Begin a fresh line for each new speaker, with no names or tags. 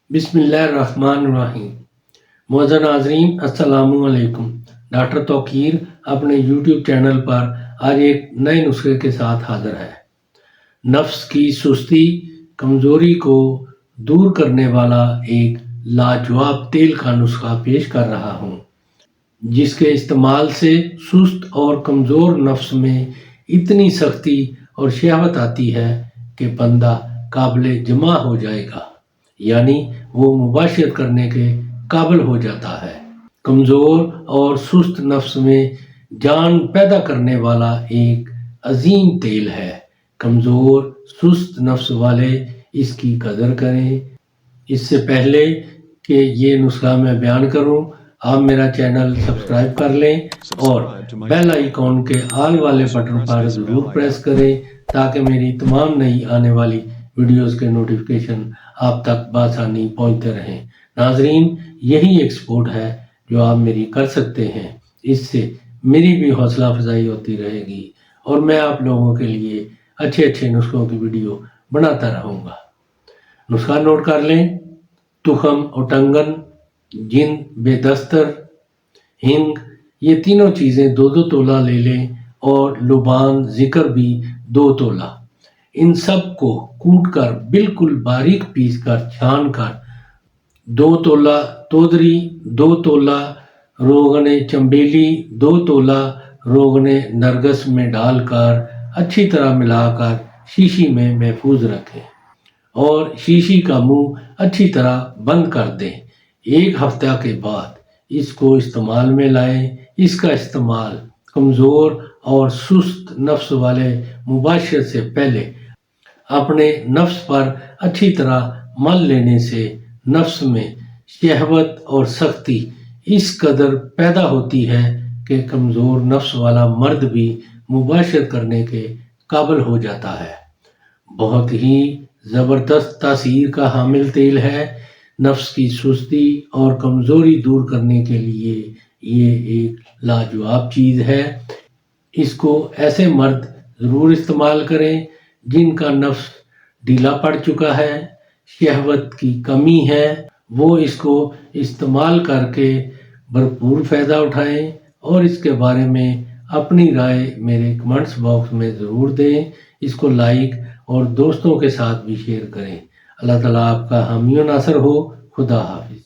बिस्मिल्लाहिर्रहमानिर्रहीम। मौजूद नाज़रीन अस्सलाम वालेकुम। डॉक्टर तौकीर अपने यूट्यूब चैनल पर आज एक नए नुस्खे के साथ हाजिर है। नफ्स की सुस्ती कमज़ोरी को दूर करने वाला एक लाजवाब तेल का नुस्खा पेश कर रहा हूँ, जिसके इस्तेमाल से सुस्त और कमज़ोर नफ्स में इतनी सख्ती और शहवत आती है कि बंदा काबिल जमा हो जाएगा, यानी वो मुबाशरत करने के काबिल हो जाता है। कमज़ोर और सुस्त नफ्स में जान पैदा करने वाला एक अजीम तेल है। कमज़ोर सुस्त नफ्स वाले इसकी कदर करें। इससे पहले कि ये नुस्खा मैं बयान करूं, आप मेरा चैनल सब्सक्राइब कर लें और बेल आइकॉन के आल वाले बटन पर ज़रूर प्रेस करें ताकि मेरी तमाम नई आने वाली वीडियोस के नोटिफिकेशन आप तक बआसानी पहुंचते रहें। नाजरीन, यही एक सपोर्ट है जो आप मेरी कर सकते हैं। इससे मेरी भी हौसला अफजाई होती रहेगी और मैं आप लोगों के लिए अच्छे अच्छे नुस्खों की वीडियो बनाता रहूँगा। नुस्खा नोट कर लें। तुखम, उटंगन, जिन, बेदस्तर, हिंग, ये तीनों चीज़ें 2-2 तोला ले लें और लुबान ज़िक्र भी 2 तोला। इन सब को कूट कर बिल्कुल बारीक पीस कर छान कर 2 तोला तोदरी, 2 तोला रोगने चंबेली, 2 तोला रोगने नरगस में डालकर अच्छी तरह मिलाकर शीशी में महफूज रखें और शीशी का मुंह अच्छी तरह बंद कर दें। 1 हफ्ता के बाद इसको इस्तेमाल में लाएं। इसका इस्तेमाल कमज़ोर और सुस्त नफ्स वाले मुबाशरत से पहले अपने नफ्स पर अच्छी तरह मल लेने से नफ्स में शहवत और सख्ती इस कदर पैदा होती है कि कमज़ोर नफ्स वाला मर्द भी मुबाशरत करने के काबिल हो जाता है। बहुत ही ज़बरदस्त तासीर का हामिल तेल है। नफ्स की सुस्ती और कमज़ोरी दूर करने के लिए ये एक लाजवाब चीज़ है। इसको ऐसे मर्द ज़रूर इस्तेमाल करें जिनका नफ्स ढीला पड़ चुका है, शहवत की कमी है। वो इसको इस्तेमाल करके भरपूर फ़ायदा उठाएं और इसके बारे में अपनी राय मेरे कमेंट्स बॉक्स में ज़रूर दें। इसको लाइक और दोस्तों के साथ भी शेयर करें। अल्लाह ताला आपका हामी और नासर हो। खुदा हाफिज़।